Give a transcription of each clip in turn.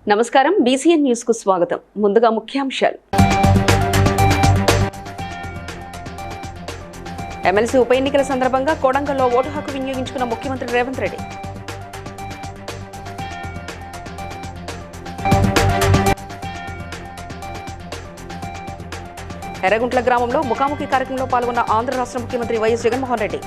నమస్కారం, BCN news కు స్వాగతం. ముందుగా ముఖ్యాంశాలు. ఎమ్మెల్సీ ఉప ఎన్నికల సందర్భంగా కొడంగల్లో ఓటు హక్కు వినియోగించుకున్న ముఖ్యమంత్రి రేవంత్ రెడ్డి. ఎర్రగుంట్ల గ్రామంలో ముఖాముఖి కార్యక్రమంలో పాల్గొన్న ఆంధ్ర రాష్ట్ర ముఖ్యమంత్రి వైఎస్ జగన్మోహన్ రెడ్డి.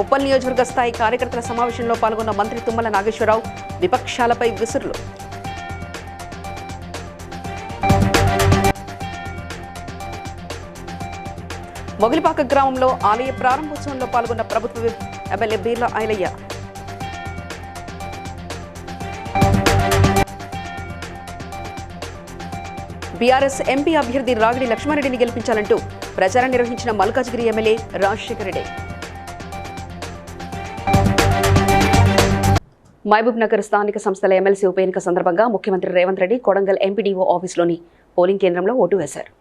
ఉప్పల్ నియోజకవర్గ స్థాయి కార్యకర్తల సమావేశంలో పాల్గొన్న మంత్రి తుమ్మల నాగేశ్వరరావు విపక్షాలపై విసురులు. మొగిలిపాక గ్రామంలో ఆలయ ప్రారంభోత్సవంలో పాల్గొన్న ప్రభుత్వ MLA Beerla Ilaiah. BRS MP అభ్యర్థి రాగిడి లక్ష్మారెడ్డిని గెలిపించాలంటూ ప్రచారం నిర్వహించిన మల్కాజ్గిరి ఎమ్మెల్యే రాజశేఖర రెడ్డి. మహబూబ్ నగర్ స్థానిక సంస్థల ఎమ్మెల్సీ ఉప ఎన్నిక సందర్భంగా ముఖ్యమంత్రి రేవంత్ రెడ్డి కొడంగల్ ఎంపీడీఓ ఆఫీసులోని పోలింగ్ కేంద్రంలో ఓటు వేశారు.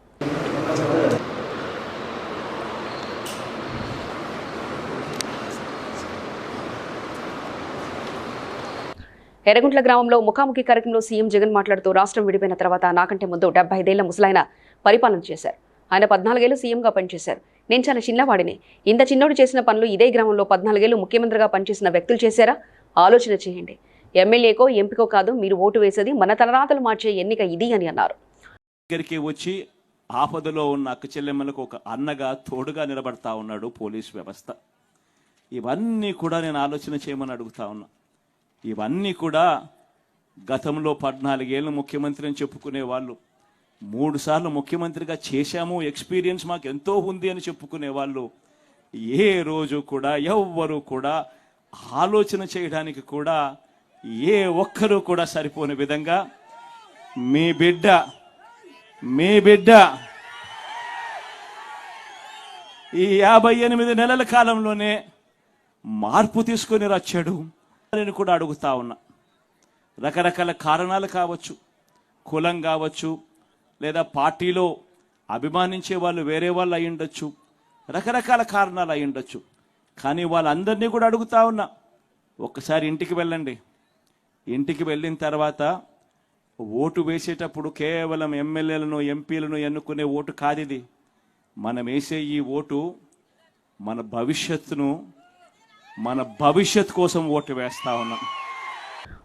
ఎర్రగుంట్ల గ్రామంలో ముఖాముఖి కార్యక్రమంలో సీఎం జగన్ మాట్లాడుతూ రాష్ట్రం విడిపోయిన తర్వాత నాకంటే ముందు 75 ముసలాయన పరిపాలన చేశారు. ఆయన 14 ఏళ్లు సీఎంగా పనిచేశారు. నేను చాలా చిన్నవాడిని. ఇంత చిన్నోడు చేసిన పనులు ఇదే గ్రామంలో 14 ఏళ్లు ముఖ్యమంత్రిగా పనిచేసిన వ్యక్తులు చేశారా? ఆలోచన చేయండి. ఎమ్మెల్యేకో ఎంపీకో కాదు మీరు ఓటు వేసేది మన తలరాతలు మార్చే ఎన్నిక ఇది అని అన్నారు. దగ్గరికి వచ్చి ఆపదలో ఉన్న అక్క చెల్లెమ్మలకు ఒక అన్నగా తోడుగా నిలబడతా ఉన్నాడు పోలీస్ వ్యవస్థ. ఇవన్నీ కూడా నేను ఆలోచన చేయమని అడుగుతా ఉన్నా. ఇవన్నీ కూడా గతంలో 14 ఏళ్ళు ముఖ్యమంత్రి అని చెప్పుకునే వాళ్ళు, 3 సార్లు ముఖ్యమంత్రిగా చేశాము, ఎక్స్పీరియన్స్ మాకు ఎంతో ఉంది అని చెప్పుకునే వాళ్ళు ఏ రోజు కూడా ఎవ్వరూ కూడా ఆలోచన చేయడానికి కూడా ఏ ఒక్కరూ కూడా సరిపోని విధంగా మీ బిడ్డ ఈ 58 నెలల కాలంలోనే మార్పు తీసుకొని వచ్చాడు. నేను కూడా అడుగుతా ఉన్నా. రకరకాల కారణాలు కావచ్చు, కులం కావచ్చు, లేదా పార్టీలో అభిమానించే వాళ్ళు వేరే వాళ్ళు అయి ఉండొచ్చు, రకరకాల కారణాలు అయి ఉండొచ్చు. కానీ వాళ్ళందరినీ కూడా అడుగుతా ఉన్నా, ఒక్కసారి ఇంటికి వెళ్ళండి. ఇంటికి వెళ్ళిన తర్వాత ఓటు వేసేటప్పుడు కేవలం ఎమ్మెల్యేలను ఎంపీలను ఎన్నుకునే ఓటు కాదు ఇది. మనం వేసే ఈ ఓటు మన భవిష్యత్తు కోసం ఓటు వేస్తా ఉన్నాం.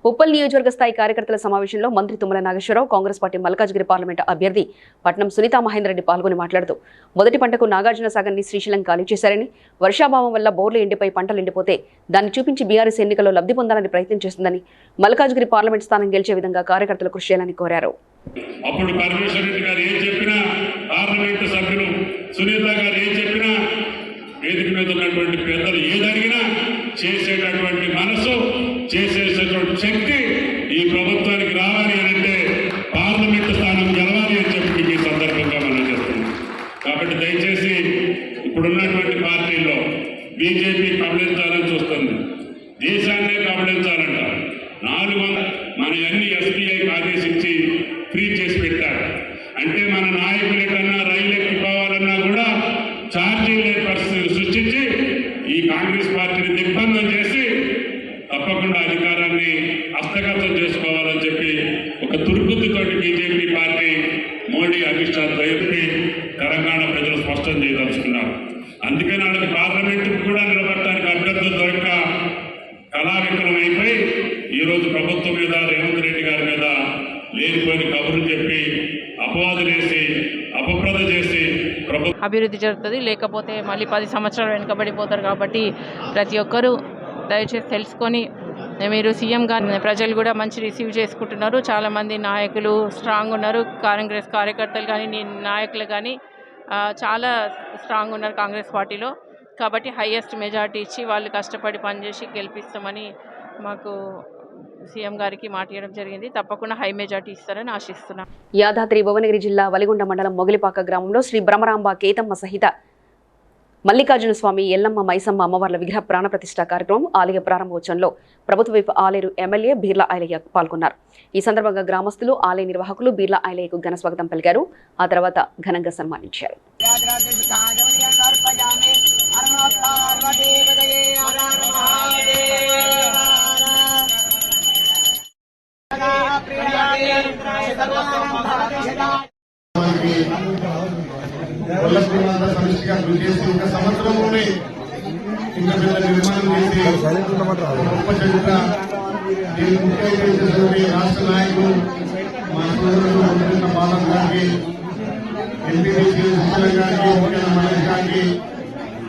ఉప్పల్ నియోజకవర్గ స్థాయి కార్యకర్తల సమావేశంలో మంత్రి తుమ్మల నాగేశ్వరరావు, కాంగ్రెస్ పార్టీ మల్కాజ్గిరి పార్లమెంటు అభ్యర్థి పట్నం సునీతా మహేందర్ రెడ్డి పాల్గొని మాట్లాడుతూ మొదటి పంటకు నాగార్జున సాగర్ని శ్రీశైలం ఖాళీ చేశారని, వర్షాభావం వల్ల బోర్లు ఎండిపోయి పంటలు ఎండిపోతే దాన్ని చూపించి బీఆర్ఎస్ ఎన్నికల్లో లబ్ధి పొందాలని ప్రయత్నం చేస్తుందని, మల్కాజ్గిరి పార్లమెంట్ స్థానం గెలిచే విధంగా కార్యకర్తలు కృషి చేయాలని కోరారు. వేదిక మీద ఉన్నటువంటి పెద్దలు ఏదడిగినా చేసేటటువంటి మనసు, చేసేటటువంటి శక్తి ఈ ప్రభుత్వానికి రావాలి అంటే పార్లమెంటు స్థానం గెలవాలి అని చెప్పి ఈ సందర్భంగా మనం చేస్తున్నాం. కాబట్టి దయచేసి ఇప్పుడున్నటువంటి పార్టీల్లో బీజేపీ కబళించాలని చూస్తుంది, దేశాన్నే కబళించాలంట. 400 మన అన్ని ఎస్బీఐకి ఆదేశించి ఫ్రీ చేసి పెట్టారు. అంటే మన నాయకులు ఎక్కడన్నా రైలు ఎక్కిపోవాలన్నా కూడా ఛార్జీలు లేని పరిస్థితులు సృష్టించి ఈ కాంగ్రెస్ పార్టీని దిగ్బంధం చేసి తప్పకుండా అధికారాన్ని హస్తగతం చేసుకోవాలని చెప్పి ఒక దుర్బుద్ధితోటి బీజేపీ పార్టీ మోడీ అమిత్ షా చెప్పి తెలంగాణ ప్రజలు స్పష్టం చేయదలుచుకున్నారు. అందుకని వాళ్ళకి పార్లమెంటుకు కూడా నిలబడటానికి అభ్యర్థులు దొరక కళావికలం అయిపోయి ఈరోజు ప్రభుత్వం మీద, రేవంత్ రెడ్డి గారి మీద లేనిపోయిన కబుర్లు చెప్పి అపవాదులేసి అపప్రద చేసి అభివృద్ధి జరుగుతుంది. లేకపోతే మళ్ళీ 10 సంవత్సరాలు వెనుకబడిపోతారు. కాబట్టి ప్రతి ఒక్కరూ దయచేసి తెలుసుకొని మీరు సీఎం గారిని ప్రజలు కూడా మంచి రిసీవ్ చేసుకుంటున్నారు. చాలామంది నాయకులు స్ట్రాంగ్ ఉన్నారు. కాంగ్రెస్ కార్యకర్తలు కానీ నాయకులు కానీ చాలా స్ట్రాంగ్ ఉన్నారు కాంగ్రెస్ పార్టీలో. కాబట్టి హైయెస్ట్ మెజార్టీ ఇచ్చి వాళ్ళు కష్టపడి పనిచేసి గెలిపిస్తామని మాకు సీఎం గారికి మాట ఇవ్వడం జరిగింది. తప్పకుండా హై మెజార్టీ ఇస్తారని ఆశిస్తున్నాం. యాదాద్రి భువనగిరి జిల్లా వలిగొండ మండలం మొగిలిపాక గ్రామంలో శ్రీ బ్రహ్మరాంబ కేతమ్మ సహిత మల్లికార్జున స్వామి, ఎల్లమ్మ, మైసమ్మ అమ్మవార్ల విగ్రహ ప్రాణ ప్రతిష్ఠా కార్యక్రమం ఆలయ ప్రారంభోత్సవంలో ప్రభుత్వ వైపు ఆలేరు ఎమ్మెల్యే బీర్లా ఐలయ్య పాల్గొన్నారు. ఈ సందర్భంగా గ్రామస్తులు, ఆలయ నిర్వాహకులు బీర్లా ఐలయ్యకు ఘన స్వాగతం పలికారు. ఆ తర్వాత ఘనంగా సన్మానించారు. చేసి ఒక సంవత్సరంలోనే ఇంత పెద్ద నిర్మాణం చేసి గొప్ప చరిత్ర. దీనికి ముఖ్య చేసినటువంటి రాష్ట్ర నాయకులు మా సోదరులు బాలం గారికి, ఎంపీటీసీ సుశీల గారికి, ముఖ్యంగా మహేష్ గారికి,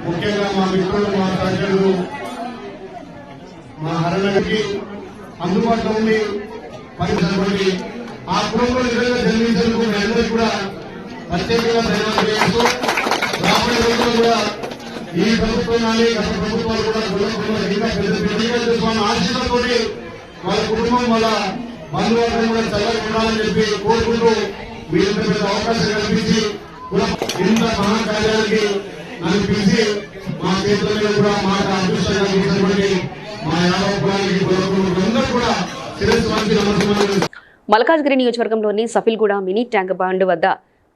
ముఖ్యంగా మా మిత్రులు, మా సహచరులు, మా హరణకి అందుబాటులో ఉండి పనిచేసినటువంటి ఆ కుటుంబంలో నిజంగా జన్మించేందుకు మీ అందరికీ కూడా ప్రత్యేకంగా ధన్యవాదాలు చేస్తూ రాబోయే రోజుల్లో కూడా ఈ ప్రభుత్వం కానీ గత ప్రభుత్వాలు కూడా ఇంకా పెద్ద ఆశీస్సులతో వాళ్ళ కుటుంబం వాళ్ళ బంధువర్గం కూడా చల్లగా ఉండాలని చెప్పి కోరుకుంటూ మీరు ఇంత పెద్ద అవకాశం కల్పించి ఇంత మహాకార్యానికి నన్ను పిలిచి మా చేతుల మీద కూడా మాట అదృష్టంగా చేసినటువంటి మా యాదవపురానికి అందరూ కూడా శిరస్సు వంచి నమస్కారం. మల్కాజ్గిరి నియోజకవర్గంలోని సఫిల్గూడ మినీ ట్యాంక్ బండ్ వద్ద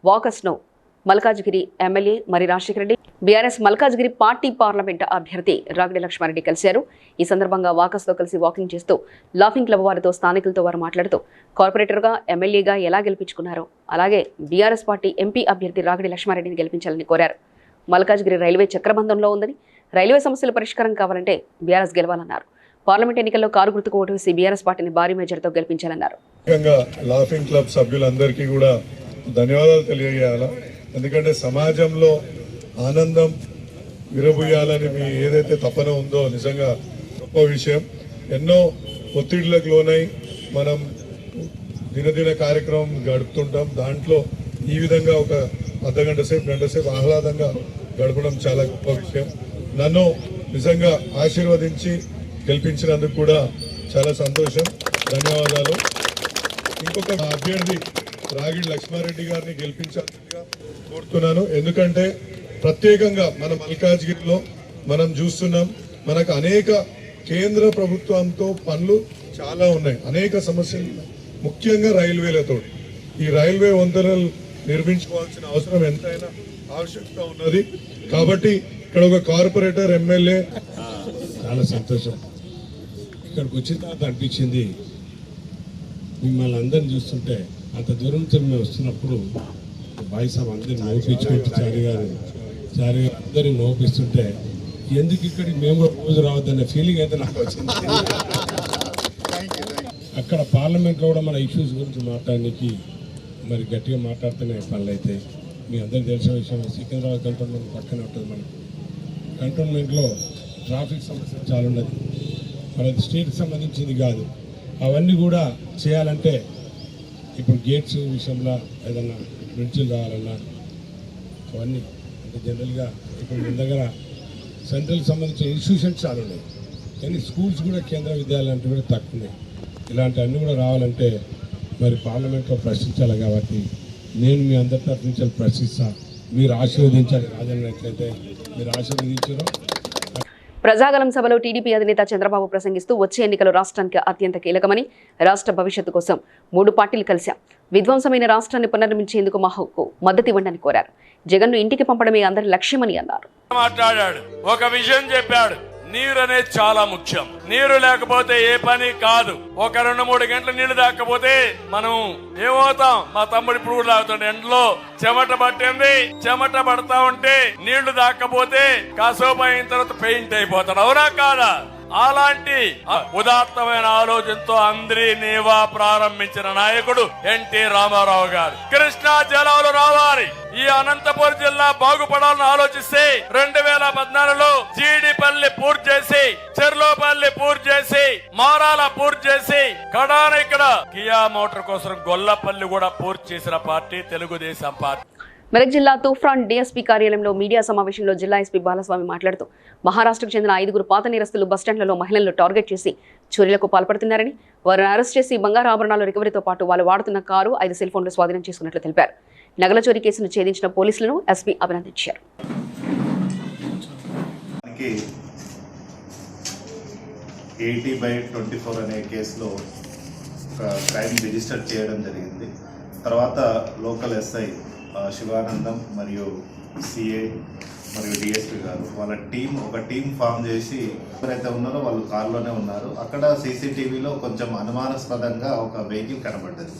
వాకర్స్ ను మల్కాజ్గిరి ఎమ్మెల్యే మరి Rajasekhara Reddy, BRS Malkajgiri party parliament అభ్యర్థి రాగిడి లక్ష్మారెడ్డి కలిశారు. ఈ సందర్భంగా వాకర్స్ తో కలిసి వాకింగ్ చేస్తూ లాఫింగ్ క్లబ్ వారితో స్థానికులతో వారు మాట్లాడుతూ కార్పొరేటర్గా ఎమ్మెల్యేగా ఎలా గెలిపించుకున్నారో అలాగే బీఆర్ఎస్ పార్టీ ఎంపీ అభ్యర్థి రాగిడి లక్ష్మారెడ్డిని గెలిపించాలని కోరారు. మల్కాజ్గిరి రైల్వే చక్రబంధంలో ఉందని, రైల్వే సమస్యల పరిష్కారం కావాలంటే బీఆర్ఎస్ గెలవాలన్నారు. పార్లమెంట్ ఎన్నికల్లో కారు గుర్తుకు ఓటు వేసి బీఆర్ఎస్ పార్టీని భారీ మెజార్టీతో గెలిపించాలన్నారు. లాఫింగ్ క్లబ్ సభ్యులందరికీ కూడా ధన్యవాదాలు తెలియజేయాలా. ఎందుకంటే సమాజంలో ఆనందం విరబుయ్యాలని మీ ఏదైతే తపన ఉందో నిజంగా గొప్ప విషయం. ఎన్నో ఒత్తిడిలకు లోనై మనం దినదిన కార్యక్రమం గడుపుతుంటాం. దాంట్లో ఈ విధంగా ఒక అర్ధగంట సేపు గంట సేపు ఆహ్లాదంగా గడపడం చాలా గొప్ప విషయం. నన్ను నిజంగా ఆశీర్వదించి గెలిపించినందుకు కూడా చాలా సంతోషం, ధన్యవాదాలు. ఇంకొక అభ్యర్థి రాగిడి లక్ష్మారెడ్డి గారిని గెలిపించాల్సిందిగా కోరుతున్నాను. ఎందుకంటే ప్రత్యేకంగా మన మల్కాజ్గిరిలో మనం చూస్తున్నాం, మనకు అనేక కేంద్ర ప్రభుత్వంతో పనులు చాలా ఉన్నాయి, అనేక సమస్యలు ఉన్నాయి, ముఖ్యంగా రైల్వేలతో. ఈ రైల్వే వంతెనలు నిర్మించుకోవాల్సిన అవసరం ఎంతైనా ఆవశ్యకత ఉన్నది. కాబట్టి ఇక్కడ ఒక కార్పొరేటర్ ఎమ్మెల్యే. చాలా సంతోషం. ఇక్కడికి వచ్చిన తర్వాత అనిపించింది, మిమ్మల్ని అందరిని చూస్తుంటే అంత దూరం నుంచి మేము వస్తున్నప్పుడు వాయిస్ ఆఫ్ అందరిని నోపించుకుంటూ చారి గారు అందరిని నోపిస్తుంటే ఎందుకు ఇక్కడికి మేము కూడా రోజు రావద్దనే ఫీలింగ్ అయితే నాకు వచ్చింది. అక్కడ పార్లమెంట్లో కూడా మన ఇష్యూస్ గురించి మాట్లాడడానికి మరి గట్టిగా మాట్లాడుతూనే పనులు అయితే మీ అందరికీ తెలిసిన విషయం, సికింద్రాబాద్ కంటోన్మెంట్ పక్కనే ఉంటుంది. మనకు కంటోన్మెంట్లో ట్రాఫిక్ సమస్య చాలా ఉన్నది, మనది స్టేట్కి సంబంధించింది కాదు. అవన్నీ కూడా చేయాలంటే ఇప్పుడు గేట్స్ విషయంలో ఏదన్నా బ్రిడ్జిలు కావాలన్నా అవన్నీ అంటే జనరల్గా ఇప్పుడు మన దగ్గర సెంట్రల్కి సంబంధించిన ఇన్స్టిట్యూషన్స్ చాలా ఉన్నాయి, కానీ స్కూల్స్ కూడా కేంద్ర విద్యాలయాలు అంటే కూడా తక్కువ ఉన్నాయి. ఇలాంటివన్నీ కూడా రావాలంటే మరి పార్లమెంట్లో ప్రశ్నించాలి. కాబట్టి నేను మీ అందరి తరఫు నుంచి ప్రశ్నిస్తా, మీరు ఆశీర్వదించాలి. రాజన్నట్లయితే మీరు ఆశీర్వదించారు. ప్రజాగలం సభలో టీడీపీ అధినేత చంద్రబాబు ప్రసంగిస్తూ వచ్చే ఎన్నికలు రాష్ట్రానికి అత్యంత కీలకమని, రాష్ట్ర భవిష్యత్తు కోసం 3 పార్టీలు కలిశాం, విధ్వంసమైన రాష్ట్రాన్ని పునర్నిర్మించేందుకు మా హక్కు మద్దతు ఇవ్వండి అని కోరారు. జగన్ను ఇంటికి పంపడమే అందరి లక్ష్యమని అన్నారు. మాట్లాడాడు, ఒక విషయం చెప్పాడు, నీరు అనేది చాలా ముఖ్యం, నీరు లేకపోతే ఏ పని కాదు. ఒక 2-3 గంటల నీళ్లు తాకపోతే మనం ఏమవుతాం? మా తమ్ముడు ఇప్పుడు కూడా తాగుతాడు, ఎండలో చెమట పట్టింది, చెమట పడతా ఉంటే నీళ్లు తాకపోతే కాసేపు అయిన తర్వాత పెయింట్ అయిపోతాడు, అవునా కాదా? అలాంటి ఉదాత్తమైన ఆలోచనతో అందరి నేవా ప్రారంభించిన నాయకుడు ఎన్టీ రామారావు గారు. కృష్ణా జలాలు రావాలి, ఈ అనంతపురం జిల్లా బాగుపడాలని ఆలోచిస్తే 2014లో జీడిపల్లి పూర్తి చేసి, చెర్లోపల్లి పూర్తి చేసి, మారాల పూర్తి చేసి, కడాన ఇక్కడ కియా మోటార్ కోసం గొల్లపల్లి కూడా పూర్తి చేసిన పార్టీ తెలుగుదేశం పార్టీ. మెదక్ జిల్లా తూఫ్రాన్ డీఎస్పీ కార్యాలయంలో మీడియా సమావేశంలో జిల్లా ఎస్పీ బాలస్వామి మాట్లాడుతూ మహారాష్ట్రకు చెందిన 5 పాత నేరస్తులు బస్టాండ్లలో మహిళలను టార్గెట్ చేసి చోరీలకు పాల్పడుతున్నారని, వారిని అరెస్ట్ చేసి బంగారు ఆభరణాల రికవరీతో పాటు వాళ్ళు వాడుతున్న కారు, 5 సెల్ ఫోన్లు స్వాధీనం చేసుకున్నట్లు తెలిపారు. నగల చోరీ కేసును ఛేదించిన పోలీసులను ఎస్పీ అభినందించారు. 80/24 అనే కేసులో ఒక క్రైమ్ రిజిస్టర్ చేయడం జరిగింది. తర్వాత లోకల్ ఎస్ఐ శివానందం మరియు సిఐ మరియు డిఎస్పీ గారు వాళ్ళ ఒక టీం ఫామ్ చేసి ఎవరైతే ఉన్నారో వాళ్ళు కారులోనే ఉన్నారు. అక్కడ సీసీటీవీలో కొంచెం అనుమానాస్పదంగా ఒక వెహికల్ కనబడ్డది.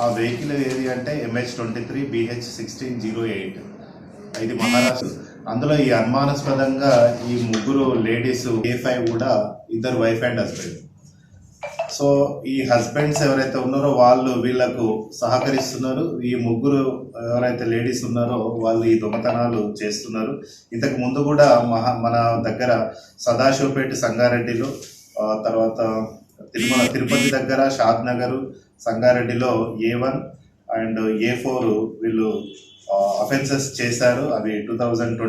ఆ వెహికల్ ఏది అంటే MH23 BH1608, ఇది మహారాష్ట్ర. అందులో ఈ అనుమానాస్పదంగా ఈ ముగ్గురు లేడీస్ A5 కూడా ఇద్దరు వైఫ్ అండ్ హస్బెండ్. సో ఈ హస్బెండ్స్ ఎవరైతే ఉన్నారో వాళ్ళు వీళ్ళకు సహకరిస్తున్నారు. ఈ ముగ్గురు ఎవరైతే లేడీస్ ఉన్నారో వాళ్ళు ఈ దొంగతనాలు చేస్తున్నారు. ఇంతకు ముందు కూడా మన దగ్గర సదాశివపేట సంగారెడ్డిలో, తర్వాత తిరుపతి దగ్గర షాద్ నగర్ సంగారెడ్డిలో A1 అండ్ A4 వీళ్ళు అఫెన్సెస్ చేశారు. అవి 2020.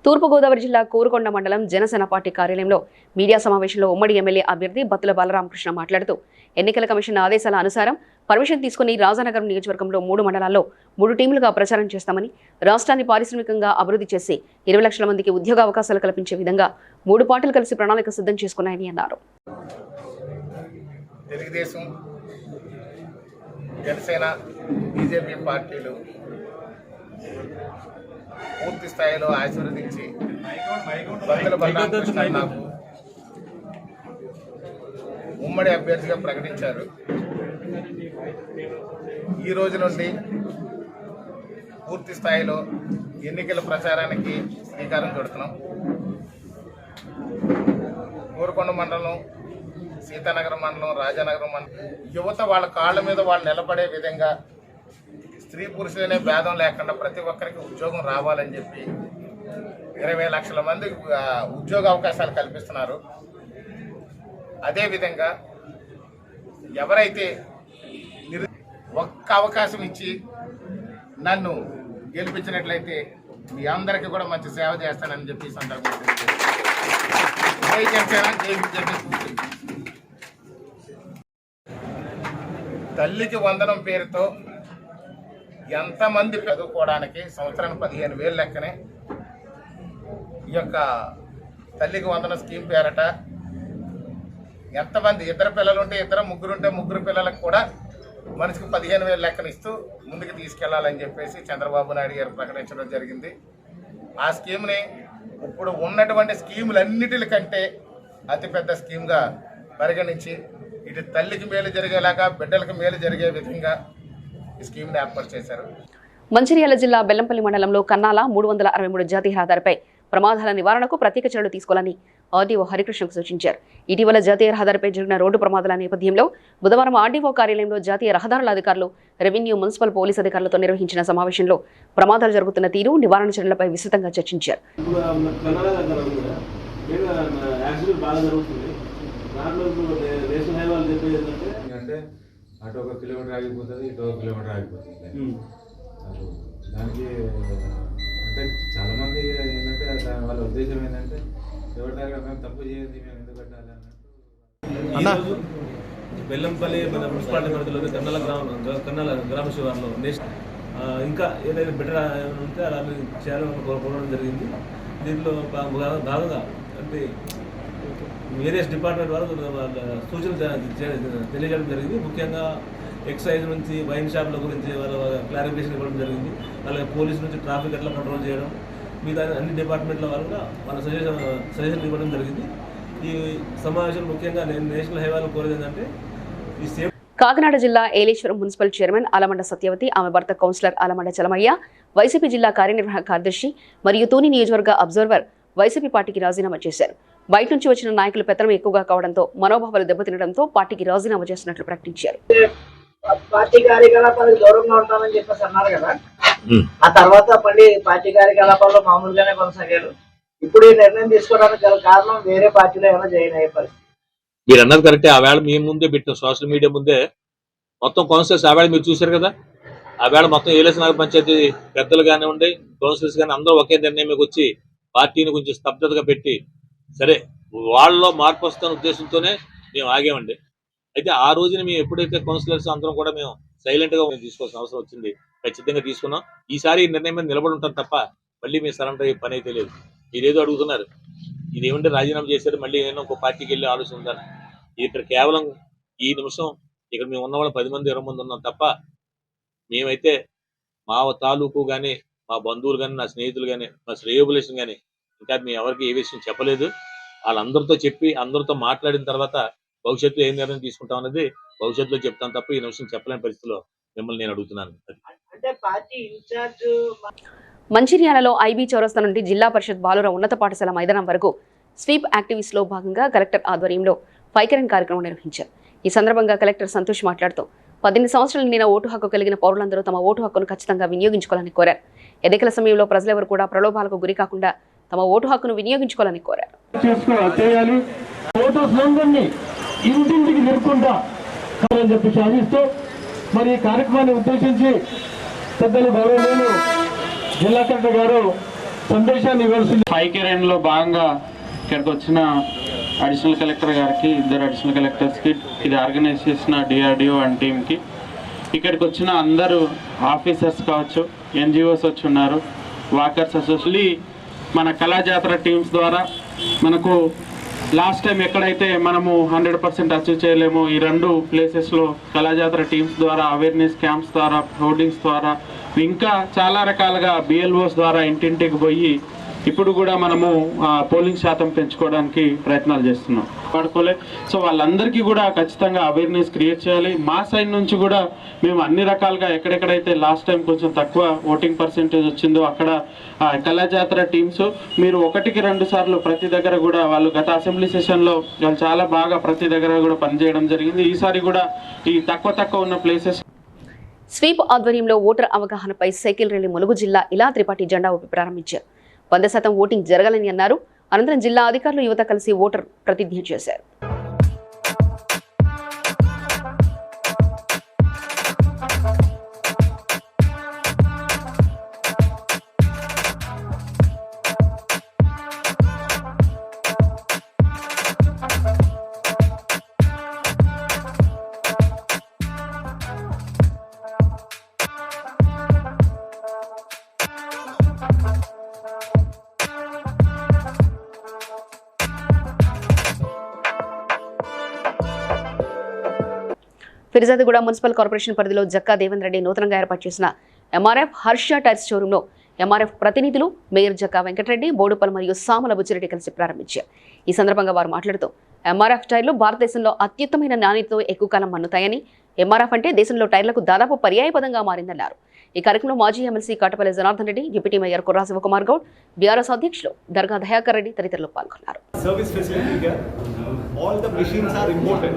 తూర్పుగోదావరి జిల్లా కోరుకొండ మండలం జనసేన పార్టీ కార్యాలయంలో మీడియా సమావేశంలో ఉమ్మడి ఎమ్మెల్యే అభ్యర్థి బత్తుల బాలరామకృష్ణ మాట్లాడుతూ ఎన్నికల కమిషన్ ఆదేశాల అనుసారం పర్మిషన్ తీసుకుని రాజానగరం నియోజకవర్గంలో 3 మండలాల్లో 3 టీములుగా ప్రచారం చేస్తామని, రాష్ట్రాన్ని పారిశ్రామికంగా అభివృద్ధి చేసి 20 లక్షల మందికి ఉద్యోగ అవకాశాలు కల్పించే విధంగా 3 పార్టీలు కలిసి ప్రణాళిక సిద్ధం చేసుకున్నాయని అన్నారు. తెలుగుదేశం, జనసేన, బీజేపీ పార్టీలు పూర్తి స్థాయిలో ఆశీర్వదించి బత్తుల బాలరామకృష్ణ నాకు ఉమ్మడి అభ్యర్థిగా ప్రకటించారు. ఈ రోజు నుండి పూర్తి స్థాయిలో ఎన్నికల ప్రచారానికి శ్రీకారం చుడుతున్నాం. కోరుకొండ మండలం, సీతానగరం మండలం, రాజానగరం మండలం యువత వాళ్ళ కాళ్ళ మీద వాళ్ళు నిలబడే విధంగా స్త్రీ పురుషులనే భేదం లేకుండా ప్రతి ఒక్కరికి ఉద్యోగం రావాలని చెప్పి 20 లక్షల మంది ఉద్యోగ అవకాశాలు కల్పిస్తున్నారు. అదేవిధంగా ఎవరైతే ఒక్క అవకాశం ఇచ్చి నన్ను గెలిపించినట్లయితే మీ అందరికీ కూడా మంచి సేవ చేస్తానని చెప్పి సందర్భంగా జై జనసేన, జై బీజేపీ. తల్లికి వందనం పేరుతో ఎంతమంది చదువుకోవడానికి సంవత్సరానికి 15,000 లెక్కనే ఈ యొక్క తల్లికి వందన స్కీమ్ పేరట ఎంతమంది ఇద్దరు పిల్లలు ఉంటే ఇద్దరు, ముగ్గురు ఉంటే ముగ్గురు పిల్లలకు కూడా మనిషికి 15,000 లెక్కన ఇస్తూ ముందుకు తీసుకెళ్లాలని చెప్పేసి చంద్రబాబు నాయుడు గారు ప్రకటించడం జరిగింది. ఆ స్కీమ్ని ఇప్పుడు ఉన్నటువంటి స్కీములన్నిటికంటే అతిపెద్ద స్కీమ్గా పరిగణించి ఇటు తల్లికి మేలు జరిగేలాగా, బిడ్డలకు మేలు జరిగే విధంగా ఈ స్కీమ్ని ఏర్పాటు చేశారు. మంచిర్యాల జిల్లా బెల్లంపల్లి మండలంలో కన్నాల 363 జాతీయ రహదారిపై ప్రమాదాల నివారణకు ప్రత్యేక చర్యలు తీసుకోవాలని ఆర్డీఓ హరికృష్ణకు సూచించారు. ఇటీవల జాతీయ రహదారిపై జరిగిన రోడ్డు ప్రమాదాల నేపథ్యంలో బుధవారం ఆర్డీఓ కార్యాలయంలో జాతీయ రహదారుల అధికారులు, రెవెన్యూ, మున్సిపల్ పోలీస్ అధికారులతో నిర్వహించిన సమావేశంలో ప్రమాదాలు జరుగుతున్న తీరు, నివారణ చర్యలపై విస్తృతంగా చర్చించారు. అటు 1 కిలోమీటర్ ఆగిపోతుంది, ఇటు 1 కిలోమీటర్ ఆగిపోతుంది. దానికి అంటే చాలామంది ఏంటంటే వాళ్ళ ఉద్దేశం ఏంటంటే ఎవరి మేము తప్పు చేయండి, మేము ఎందుకు కట్టాలి అన్నట్టు. బెల్లంపల్లి మన మున్సిపాలిటీ పరిధిలోని కన్నాల గ్రామ శివార్లో ఇంకా ఏదైనా బెటర్ ఉంటే అలా చేయాలని కోరడం జరిగింది. దీంట్లో భాగంగా అంటే వేరియస్ డిపార్ట్మెంట్ వారు సూచనలు తెలియజేయడం జరిగింది. ముఖ్యంగా ఎక్సైజ్ నుంచి వైన్ షాప్ల గురించి వాళ్ళ క్లారిఫికేషన్ ఇవ్వడం జరిగింది. అలాగే పోలీసు నుంచి ట్రాఫిక్ ఎట్లా కంట్రోల్ చేయడం, మిగతా అన్ని డిపార్ట్మెంట్ల వాళ్ళు కూడా వాళ్ళ సజెషన్ ఇవ్వడం జరిగింది. ఈ సమావేశం ముఖ్యంగా నేను నేషనల్ హైవేలో కోరేది ఏంటంటే ఈ సేఫ్. కాకినాడ జిల్లా ఏలేశ్వరం మున్సిపల్ చైర్మన్ అలమండ సత్యవతి, ఆమె భర్త కౌన్సిలర్ అలమండ చలమయ్య వైసీపీ జిల్లా కార్యనిర్వాహక కార్యదర్శి మరియు తూని నియోజకవర్గ అబ్జర్వర్ వైసీపీ పార్టీకి రాజీనామా చేశారు. బయట నుంచి వచ్చిన నాయకులు పెత్తనం ఎక్కువగా కావడంతో మనోభావాలు దెబ్బతినడంతో పార్టీకి రాజీనామా చేస్తున్నట్లు ప్రకటించారు. పార్టీ కార్యకలాపాలకు దూరంగా ఉంటామని చెప్పేసి అన్నారు కదా, ఆ తర్వాత మళ్ళీ పార్టీ కార్యకలాపాల్లో మామూలుగానే కొనసాగారు. ఇప్పుడు ఈ నిర్ణయం తీసుకోవడానికి గల కారణం వేరే పార్టీలో ఏమైనా జాయిన్ అయ్యే పరిస్థితి. మీరు అన్నది కరెక్టే. ఆ వేళ మేము ముందే పెట్టాం, సోషల్ మీడియా ముందే మొత్తం కౌన్సిలర్స్ ఆ వేళ మీరు చూశారు కదా. ఆ వేళ మొత్తం ఏలేశ్వరం నగర పంచాయతీ పెద్దలు కానివ్వండి, కౌన్సిలర్స్ కానీ అందరూ ఒకే నిర్ణయం వచ్చి పార్టీని కొంచెం స్తబ్దతగా పెట్టి సరే వాళ్ళలో మార్పు వస్తున్న ఉద్దేశంతోనే మేము ఆగామండి. అయితే ఆ రోజున మేము ఎప్పుడైతే కౌన్సిలర్స్ అందరం కూడా మేము సైలెంట్గా మేము తీసుకోవాల్సిన అవసరం వచ్చింది, ఖచ్చితంగా తీసుకున్నాం. ఈసారి ఈ నిర్ణయం మీద నిలబడి ఉంటాం తప్ప మళ్ళీ మేము సరెండర్ అయ్యే పని అయితే లేదు. మీరేదో అడుగుతున్నారు, ఇదేమంటే రాజీనామా చేశారు మళ్ళీ ఏదైనా ఒక పార్టీకి వెళ్ళే ఆలోచన ఉందని. ఇక్కడ కేవలం ఈ నిమిషం ఇక్కడ మేము ఉన్న వాళ్ళు 10 మంది 20 మంది ఉన్నాం తప్ప మేమైతే మా తాలూకు కానీ, మా బంధువులు కానీ, నా స్నేహితులు కానీ, మా శ్రేయోభిలాషులు కానీ ఇంకా మేము ఎవరికి ఏ విషయం చెప్పలేదు. వాళ్ళందరితో చెప్పి అందరితో మాట్లాడిన తర్వాత భవిష్యత్తులో ఏం నిర్ణయం తీసుకుంటాం అనేది భవిష్యత్తులో చెప్తాను తప్ప ఈ నిమిషం చెప్పలేని పరిస్థితిలో మిమ్మల్ని నేను అడుగుతున్నాను. మంచిర్యాలలో ఐబీ చౌరస్తా నుండి జిల్లా పరిషత్ బాలుర ఉన్నత పాఠశాల మైదానం వరకు స్వీప్ యాక్టివిస్ట్లో భాగంగా కలెక్టర్ ఆధ్వర్యంలో ఫైకరన్ కార్యక్రమం నిర్వహించారు. ఈ సందర్భంగా కలెక్టర్ సంతోష్ మాట్లాడుతూ 18 సంవత్సరాల నిండిన ఓటు హక్కు కలిగిన పౌరులందరూ తమ ఓటు హక్కును ఖచ్చితంగా వినియోగించుకోవాలని కోరారు. ఎన్నికల సమయంలో ప్రజలెవరు కూడా ప్రలోభాలకు గురి కాకుండా తమ ఓటు హక్కును వినియోగించుకోవాలని కోరారు. ఇంటింటికి నిలుపుకుంటా అని చెప్పి సాధిస్తూ మరి ఈ కార్యక్రమాన్ని ఉద్దేశించి పెద్దలు గౌరవనీయులు జిల్లా కలెక్టర్ గారు సందేశాన్ని ఇవ్వాల్సింది. ఫైకరన్లో భాగంగా ఇక్కడికి వచ్చిన అడిషనల్ కలెక్టర్ గారికి, ఇద్దరు అడిషనల్ కలెక్టర్స్కి, ఇది ఆర్గనైజ్ చేసిన డిఆర్డిఓ అండ్ టీమ్కి, ఇక్కడికి వచ్చిన అందరూ ఆఫీసర్స్ కావచ్చు, ఎన్జిఓస్ వచ్చి ఉన్నారు, వాకర్స్ అసోసియేషన్, మన కళాజాతర టీమ్స్ ద్వారా మనకు లాస్ట్ టైం ఎక్కడైతే మనము 100% అచీవ్ చేయలేమో ఈ 2 ప్లేసెస్లో కళాజాతర టీమ్స్ ద్వారా, అవేర్నెస్ క్యాంప్స్ ద్వారా, హోర్డింగ్స్ ద్వారా, ఇంకా చాలా రకాలుగా బిఎల్ఓస్ ద్వారా ఇంటింటికి పోయి ఇప్పుడు కూడా మనము పోలింగ్ శాతం పెంచుకోవడానికి ప్రయత్నాలు చేస్తున్నాం. పడుకోలే సో వాళ్ళందరికీ కూడా ఖచ్చితంగా అవేర్నెస్ క్రియేట్ చేయాలి. మా సైడ్ నుంచి కూడా మేము అన్ని రకాలుగా ఎక్కడెక్కడైతే లాస్ట్ టైం కొంచెం తక్కువ ఓటింగ్ పర్సెంటేజ్ వచ్చిందో అక్కడ కళాజాతర టీమ్స్ మీరు 1-2 సార్లు ప్రతి దగ్గర కూడా వాళ్ళు గత అసెంబ్లీ సెషన్లో వాళ్ళు చాలా బాగా ప్రతి దగ్గర కూడా పనిచేయడం జరిగింది. ఈసారి కూడా ఈ తక్కువ ఉన్న ప్లేసెస్ స్వీప్ ఆధ్వర్యంలో ఓటర్ అవగాహనపై సైకిల్ ర్యాలీ ములుగు జిల్లా ఇలా త్రిపాఠి జెండా ఊపి ప్రారంభించారు. 100% ఓటింగ్ జరగాలని అన్నారు. అనంతరం జిల్లా అధికారులు యువత కలిసి ఓటర్ ప్రతిజ్ఞ చేశారు. ఫిర్జాదిగూడ మున్సిపల్ కార్పొరేషన్ పరిధిలో జక్కా దేవేంద్ర రెడ్డి నూతనంగా ఏర్పాటు చేసిన ఎంఆర్ఎఫ్ హర్ష టైర్స్ షోరూంలో ఎంఆర్ఎఫ్ ప్రతినిధులు మేయర్ జక్కా వెంకటరెడ్డి, బోడుపల్ మరియు సామల బుచ్చిరెడ్డి కలిసి ప్రారంభించారు. ఈ సందర్భంగా వారు మాట్లాడుతూ ఎంఆర్ఎఫ్ టైర్లు భారతదేశంలో అత్యుత్తమైన నాణ్యతతో ఎక్కువ కాలం మన్నుతాయని, ఎంఆర్ఎఫ్ అంటే దేశంలో టైర్లకు దాదాపు పర్యాయపదంగా మారిందన్నారు. ఈ కార్యక్రమంలో మాజీ MLC Katapalli Janardhan Reddy, deputy mayor Kurra Shivakumar Goud, BRS అధ్యక్షులు దర్గా దయాకర్ రెడ్డి తదితరులు పాల్గొన్నారు. All the machines are imported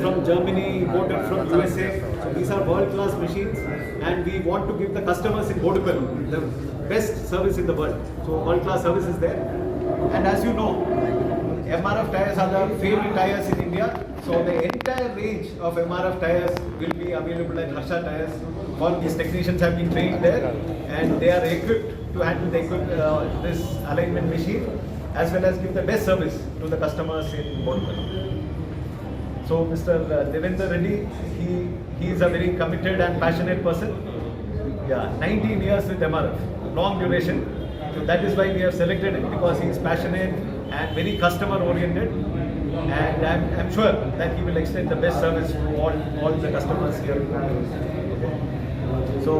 from Germany, imported from USA. So these are world-class machines, and we want to give the customers in Bodupal the best service in the world. So world-class service is there. And as you know, MRF tires are the favorite tires in India. So the entire range of MRF tires will be available at Harsha Tires. All these technicians have been trained there, and they are equipped to handle this alignment machine, as well as give the best service to the customers in Bodupal. So Mr. Devendra Reddy, he is a very committed and passionate person. Yeah, 19 years with MRF, long duration. So that is why we have selected him, because he is passionate and very customer oriented. And I'm sure that he will extend the best service to all the customers here. So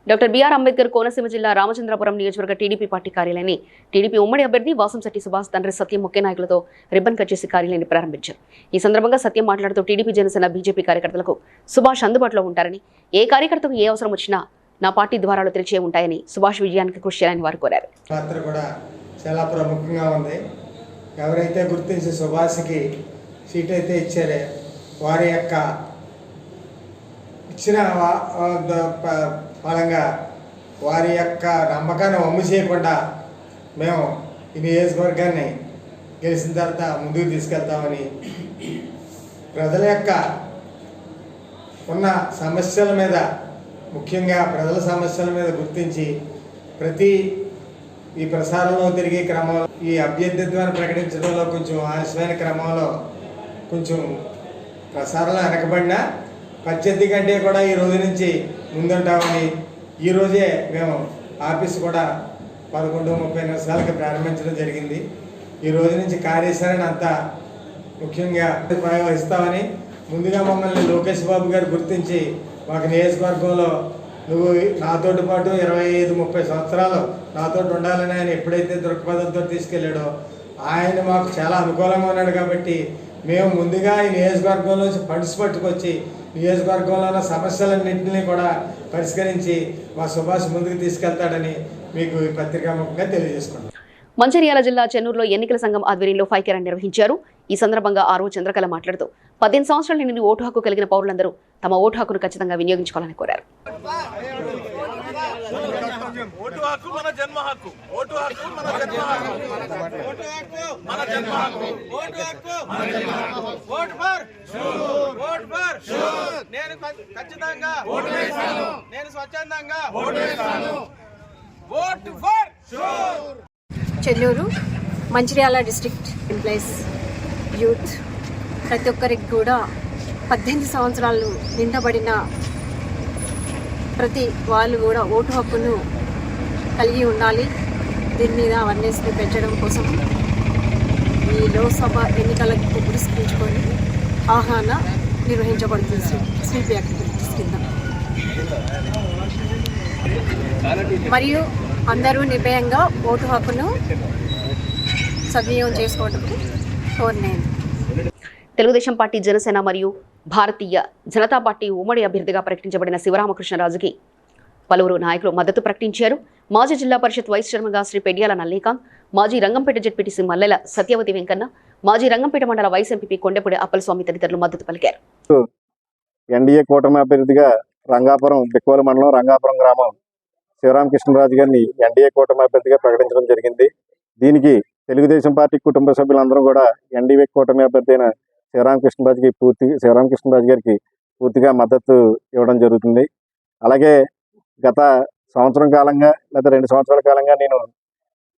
doctor BR Ambedkar Konaseema జిల్లా రామచంద్రపురం నియోజకవర్గ TDP party కార్యాలయాన్ని TDP ఉమ్మడి అభ్యర్థి వాసంశెట్టి సుభాష్ తండ్రి సత్యం ముఖ్య నాయకులతో ribbon cut చేసి కార్యాలయాన్ని ప్రారంభించారు. ఈ సందర్భంగా సత్యం మాట్లాడుతూ టీడీపీ, జనసేన, బీజేపీ కార్యకర్తలకు సుభాష్ అందుబాటులో ఉంటారని, ఏ కార్యకర్తకు ఏ అవసరం వచ్చినా నా పార్టీ ద్వారాలు తెరిచే ఉంటాయని, సుభాష్ విజయానికి కృషి చేయాలని వారు కోరారు. పాత్ర కూడా చాలా ప్రముఖంగా ఉంది. ఎవరైతే గుర్తించి సుభాష్కి సీట్ అయితే ఇచ్చారే వారి యొక్క ఇచ్చిన ఫలంగా వారి యొక్క నమ్మకాన్ని వమ్ము చేయకుండా మేము ఈ నియోజకవర్గాన్ని గెలిచిన తర్వాత ముందుకు తీసుకెళ్తామని, ప్రజల యొక్క ఉన్న సమస్యల మీద, ముఖ్యంగా ప్రజల సమస్యల మీద గుర్తించి ప్రతి ఈ ప్రసారంలో తిరిగే క్రమంలో ఈ అభ్యర్థిత్వాన్ని ప్రకటించడంలో కొంచెం ఆలస్యమైన క్రమంలో కొంచెం ప్రసారంలో వెనకబడినా ప్రత్యర్థి కంటే కూడా ఈ రోజు నుంచి ముందుంటామని, ఈరోజే మేము ఆఫీస్ కూడా 11:30 ప్రారంభించడం జరిగింది. ఈ రోజు నుంచి కార్యాచరణ అంతా ముఖ్యంగా నిర్వహిస్తామని, ముందుగా మమ్మల్ని లోకేష్ బాబు గారు గుర్తించి మాకు నియోజకవర్గంలో నువ్వు నాతోటి పాటు 25-30 సంవత్సరాలు నాతో ఉండాలని ఆయన ఎప్పుడైతే దృక్పథంతో తీసుకెళ్ళాడో ఆయన మాకు చాలా అనుకూలంగా ఉన్నాడు. కాబట్టి మేము ముందుగా ఈ నియోజకవర్గంలో ఫండ్స్ పట్టుకొచ్చి నియోజకవర్గంలో ఉన్న సమస్యలన్నింటినీ కూడా పరిష్కరించి మా సుభాష్ ముందుకు తీసుకెళ్తాడని మీకు ఈ పత్రికాముఖంగా తెలియజేసుకుంటాం. మంచిర్యాల జిల్లా చెన్నూరులో ఎన్నికల సంఘం ఆధ్వర్యంలో ఫైకేరాన్ని నిర్వహించారు. ఈ సందర్భంగా ఆర్ఓ చంద్రకళ మాట్లాడుతూ 18 సంవత్సరాల నుండి ఓటు హక్కు కలిగిన పౌరులందరూ తమ ఓటు హక్కును ఖచ్చితంగా వినియోగించుకోవాలని కోరారు. Chennur Mancherial district employees youth ప్రతి ఒక్కరికి కూడా 18 సంవత్సరాలు నిండబడిన ప్రతి వాళ్ళు కూడా ఓటు హక్కును కలిగి ఉండాలి. దీని మీద అవేర్నెస్ని పెంచడం కోసం ఈ లోక్సభ ఎన్నికలకు పురస్కరించుకొని ఆహ్వాన నిర్వహించబడుతుంది స్వీప్ యాక్టివిటీస్ కింద. మరియు అందరూ నిర్భయంగా ఓటు హక్కును సద్వినియోగం చేసుకోవడం కోరినాను. తెలుగుదేశం పార్టీ, జనసేన మరియు భారతీయ జనతా పార్టీ ఉమ్మడి అభ్యర్థిగా ప్రకటించబడిన శివరామకృష్ణరాజుకి పలువురు నాయకులు మద్దతు ప్రకటించారు. మాజీ జిల్లా పరిషత్ వైస్ చైర్మన్గా శ్రీ పెడ్యాల నల్లికాంత్, మాజీ రంగంపేట జెడ్పీటీసీ మల్లెల సత్యవతి వెంకన్న, మాజీ రంగంపేట మండల వైస్ ఎంపీ కొండపూడి అప్పలస్వామి తదితరులు మద్దతు పలికారు. ఎన్డీఏ కూటమి అభ్యర్థిగా రంగాపురం బిక్కోల మండలం రంగాపురం గ్రామం శివరామకృష్ణరాజు గారిని ఎన్డీఏ కూటమి అభ్యర్థిగా ప్రకటించడం జరిగింది. దీనికి తెలుగుదేశం పార్టీ కుటుంబ సభ్యులందరూ కూడా ఎన్డీఏ కూటమి అభ్యర్థి అయిన శివరామకృష్ణరాజు గారికి పూర్తిగా మద్దతు ఇవ్వడం జరుగుతుంది. అలాగే గత సంవత్సరం కాలంగా లేదా 2 సంవత్సరాల కాలంగా నేను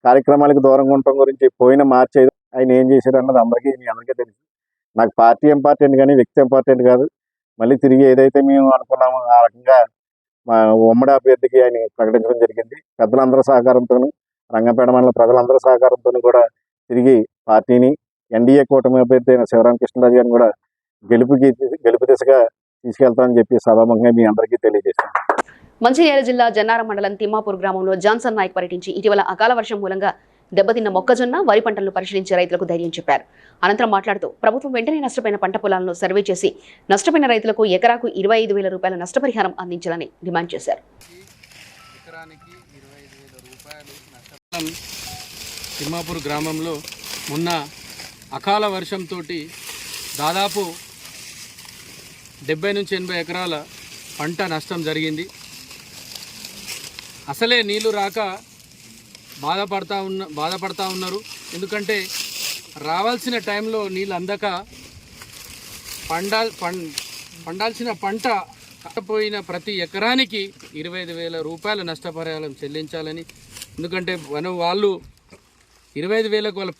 కార్యక్రమాలకు దూరంగా ఉండటం గురించి పోయిన మార్చి 5 ఆయన ఏం చేశారు అన్నది మీ అందరికీ తెలుసు. నాకు పార్టీ ఇంపార్టెంట్ కానీ వ్యక్తి ఇంపార్టెంట్ కాదు. మళ్ళీ తిరిగి ఏదైతే మేము అనుకున్నామో ఆ రకంగా మా ఉమ్మడి అభ్యర్థికి ఆయన ప్రకటించడం జరిగింది. పెద్దలందరి సహకారంతోనూ, రంగంపేట మండలం ప్రజలందరి సహకారంతోనూ కూడా తిరిగి పార్టీని ఎన్డీఏ కూటమి అభ్యర్థి అయిన శివరామకృష్ణరాజు గారిని కూడా గెలుపు దిశగా తీసుకెళ్తామని చెప్పి సభాముఖంగా మీ అందరికీ తెలియజేస్తాను. మంచిర్యాల జిల్లా జన్నారం మండలం తిమ్మాపూర్ గ్రామంలో జాన్సన్ నాయక్ పర్యటించి ఇటీవల అకాల వర్షం మూలంగా దెబ్బతిన్న మొక్కజొన్న, వరి పంటలను పరిశీలించి రైతులకు ధైర్యం చెప్పారు. అనంతరం మాట్లాడుతూ ప్రభుత్వం వెంటనే నష్టపోయిన పంట పొలాలను సర్వే చేసి నష్టపోయిన రైతులకు ఎకరాకు 25,000 రూపాయల నష్టపరిహారం అందించాలని డిమాండ్ చేశారు. తిమ్మాపూర్ గ్రామంలో మొన్న అకాల వర్షంతో దాదాపు 70 నుంచి 80 ఎకరాల పంట నష్టం జరిగింది. అసలే నీళ్లు రాక బాధపడతా ఉన్నారు. ఎందుకంటే రావాల్సిన టైంలో నీళ్ళు అందక పండాల్సిన పంట కాకపోయిన ప్రతి ఎకరానికి 25,000 రూపాయల నష్టపరిహారం చెల్లించాలని. ఎందుకంటే వాళ్ళు 25,000కు వాళ్ళ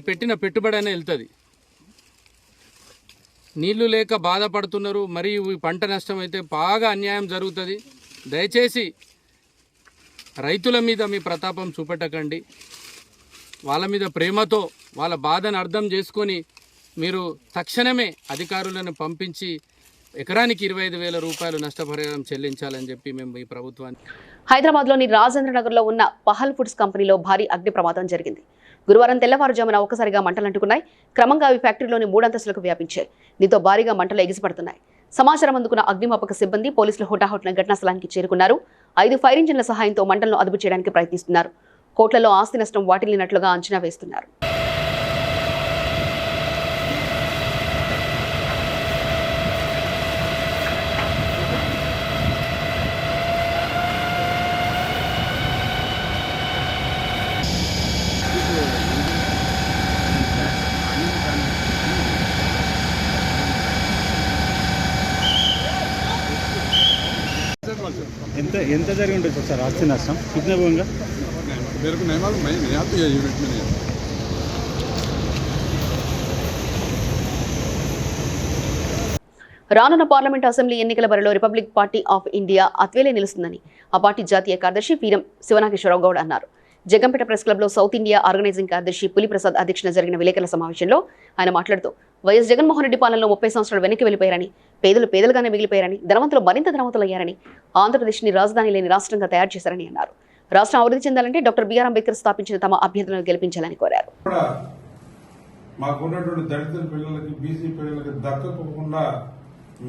పెట్టిన పెట్టుబడి అనే వెళ్తుంది. నీళ్లు లేక బాధపడుతున్నారు. మరియు ఈ పంట నష్టం అయితే బాగా అన్యాయం జరుగుతుంది. దయచేసి రైతుల మీద మీ ప్రతాపం చూపెట్టకండి. వాళ్ళ మీద ప్రేమతో వాళ్ళ బాధను అర్థం చేసుకొని మీరు తక్షణమే అధికారులను పంపించి ఎకరానికి 25,000 రూపాయలు నష్టపరిహారం చెల్లించాలని చెప్పి మేము ఈ ప్రభుత్వాన్ని. హైదరాబాద్లోని రాజేంద్ర నగర్లో ఉన్న పహల్ ఫుడ్స్ కంపెనీలో భారీ అగ్ని ప్రమాదం జరిగింది. గురువారం తెల్లవారుజామున ఒక్కసారిగా మంటలు అంటుకున్నాయి. క్రమంగా అవి ఫ్యాక్టరీలోని 3 అంతస్తులకు వ్యాపించాయి. దీంతో భారీగా మంటలు ఎగిసిపడుతున్నాయి. సమాచారం అందుకున్న అగ్నిమాపక సిబ్బంది, పోలీసులు హుటాహుటిన ఘటనా స్థలానికి చేరుకున్నారు. 5 ఫైర్ ఇంజిన్ల సహాయంతో మంటలను అదుపు చేయడానికి ప్రయత్నిస్తున్నారు. కోట్లలో ఆస్తి నష్టం వాటిల్లినట్లుగా అంచనా వేస్తున్నారు. ఎంత జరిగి ఉంటుంది సార్ ఆస్తి నష్టం कितने होगा मेरे को नहीं मालूम मैं नहीं आती है यूनिट में नहीं రానున్న పార్లమెంట్ అసెంబ్లీ ఎన్నికల బరిలో రిపబ్లిక్ పార్టీ ఆఫ్ ఇండియా అత్వేలే నిలుస్తుందని ఆ పార్టీ జాతీయ కార్యదర్శి వీరం శివనాగేశ్వరరావు గౌడ్ అన్నారు. జగంపేట ప్రెస్ క్లబ్లో సౌత్ ఇండియా ఆర్గనైజింగ్ కార్యదర్శి పులిప్రసాద్ అధ్యక్షతన జరిగిన విలేకరుల సమావేశంలో ఆయన మాట్లాడుతూ వైఎస్ జగన్మోహన్ రెడ్డి పాలనలో 30 సంవత్సరాలు వెనక్కి వెళ్లిపోయారని, పేదలు పేదలుగానే మిగిలిపోయారని, ధనవంతులు మరింత ధనవంతులయ్యారని, ఆంధ్రప్రదేశ్ని రాజధాని లేని రాష్ట్రంగా తయారు చేశారని అన్నారు. రాష్ట్రం అభివృద్ధి చెందాలంటే డాక్టర్ బిఆర్ అంబేద్కర్ స్థాపించిన తమ అభ్యర్థులను గెలిపించాలని కోరారు. మాకున్నటువంటి దళితుల పిల్లలకి, బీసీ పిల్లలకి దక్కకుండా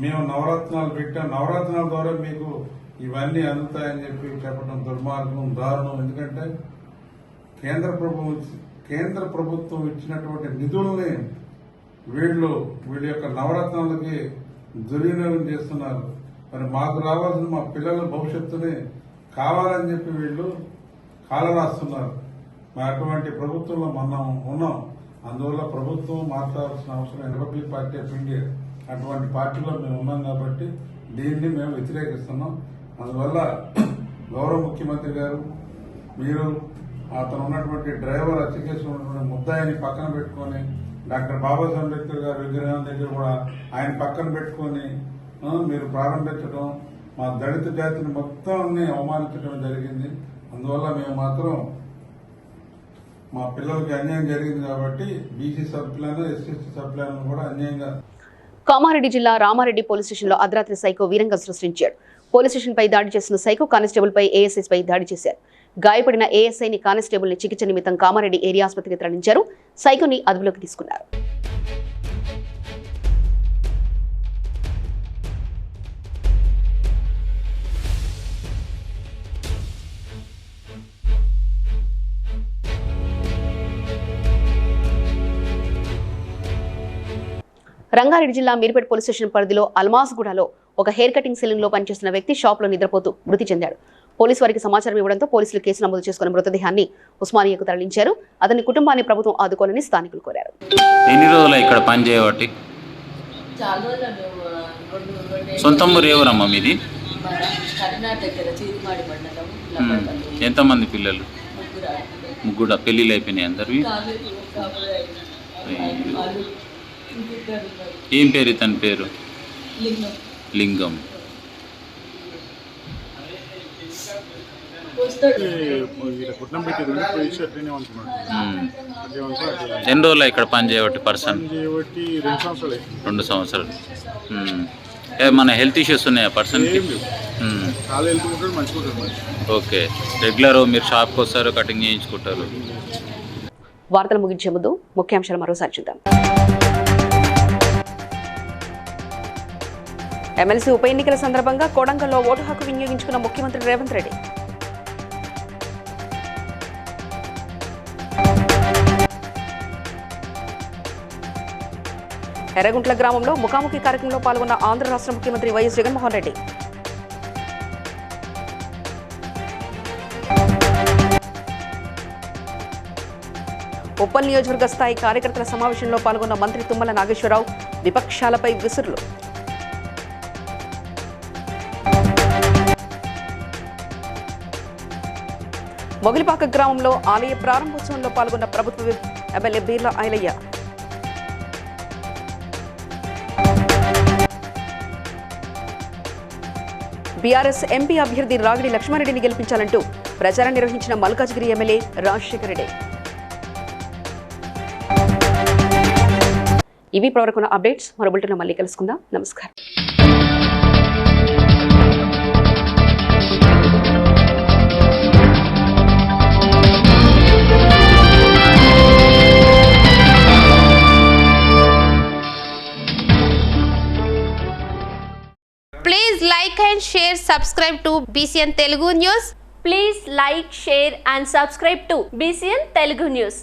మేము నవరత్నాలు పెట్టాం, నవరత్నాల ద్వారా మీకు ఇవన్నీ అందుతాయని చెప్పి చెప్పడం దుర్మార్గం, దారుణం. ఎందుకంటే కేంద్ర ప్రభుత్వం ఇచ్చినటువంటి నిధుల్ని వీళ్ళ యొక్క నవరత్నాలకి దుర్వినియోగం చేస్తున్నారు. మరి మాకు రావాల్సిన మా పిల్లల భవిష్యత్తుని కావాలని చెప్పి వీళ్ళు కాలరాస్తున్నారు. మరి అటువంటి ప్రభుత్వంలో మనం ఉన్నాం. అందువల్ల ప్రభుత్వం మార్చాల్సిన అవసరం రిపబ్లిక్ పార్టీ ఆఫ్ ఇండియా అటువంటి పార్టీలో మేము ఉన్నాం కాబట్టి దీన్ని మేము వ్యతిరేకిస్తున్నాం. అందువల్ల గౌరవ ముఖ్యమంత్రి గారు, మీరు అతను ఉన్నటువంటి డ్రైవర్ హత్య కేసులో ఉన్నటువంటి ముద్దాయిని పక్కన పెట్టుకొని డాక్టర్ బాబాసాహెబ్ అంబేద్కర్ గారి విగ్రహం దగ్గర కూడా ఆయన పక్కన పెట్టుకొని మీరు ప్రారంభించడం మా దళిత జాతిని మొత్తాన్ని అవమానించడం జరిగింది. అందువల్ల మేము మాత్రం మా పిల్లలకి అన్యాయం జరిగింది కాబట్టి BC sub plan, SC sub plan కూడా అన్యాయంగా. కామారెడ్డి జిల్లా రామారెడ్డి పోలీస్ స్టేషన్లో అర్ధరాత్రి సైకో వీరంగం సృష్టించాడు. పోలీస్ స్టేషన్ పై దాడి చేసిన సైకో కానిస్టేబుల్ పై ఏఎస్ఐ పై దాడి చేశారు. గాయపడిన ఏఎస్ఐని కానిస్టేబుల్ ని చికిత్స నిమిత్తం కామారెడ్డి ఏరియా ఆసుపత్రికి తరలించారు. సైకోని అదుపులోకి తీసుకున్నారు. రంగారెడ్డి జిల్లా మీర్పేట్ పోలీస్ స్టేషన్ పరిధిలో అల్మాస్గూడలో ఒక హెయిర్ కటింగ్ సెలూన్ లో పనిచేస్తున్న వ్యక్తి షాప్ లో నిద్రపోతూ మృతి చెందాడు. పోలీసు వారికి సమాచారం ఇవ్వడంతో పోలీసులు కేసు నమోదు చేసుకుని మృతదేహాన్ని ఉస్మానియాకు తరలించారు. అతని కుటుంబాన్ని ప్రభుత్వం ఆదుకోవాలని స్థానికులు కోరారు. ఎన్ని రోజులు ఇక్కడ పని చేయబట్టి? సొంత ఊరు ఎవరమ్మా మీది? ఎంతమంది పిల్లలు? ముగ్గురు. పెళ్లిళ్ళు అయిపోయినాయి అందరివి? ఏం పేరు ఇతని పేరు? లింగం. ఎన్ని రోజులు ఇక్కడ పని చేయబట్టి పర్సన్? 2 సంవత్సరాలు. ఏమన్నా హెల్త్ ఇష్యూస్ ఉన్నాయా పర్సన్కి? ఓకే. రెగ్యులర్ మీరు షాప్కి వస్తారు, కటింగ్ చేయించుకుంటారు. వార్తలు ముగించే ముందు ముఖ్యాంశాలు మరోసారి చూద్దాం. ఎమ్మెల్సీ ఉప ఎన్నికల సందర్భంగా కోడంగల్లో ఓటు హక్కు వినియోగించుకున్న ముఖ్యమంత్రి రేవంత్ రెడ్డి. ఎర్రగుంట్ల గ్రామంలో ముఖాముఖి కార్యక్రమంలో పాల్గొన్న ఆంధ్ర రాష్ట్ర ముఖ్యమంత్రి వైఎస్ జగన్మోహన్ రెడ్డి. ఉప్పల్ నియోజకవర్గ స్థాయి కార్యకర్తల సమావేశంలో పాల్గొన్న మంత్రి తుమ్మల నాగేశ్వరరావు. విపక్షాలపై విసురులు. మొగిలిపాక గ్రామంలో ఆలయ ప్రారంభోత్సవంలో పాల్గొన్న ప్రభుత్వ MLA Beerla Ilaiah. BRS MP అభ్యర్థి రాగిడి లక్ష్మారెడ్డిని గెలిపించాలంటూ ప్రచారం నిర్వహించిన మల్కాజ్గిరి ఎమ్మెల్యే రాజశేఖర రెడ్డి. ఇవి ఇప్పటివరకున్న అప్డేట్స్. మరో బులెటిన్లో మళ్ళీ కలుసుకుందాం. నమస్కారం. Please like and share, subscribe to BCN Telugu News. Please like, share and subscribe to BCN Telugu News.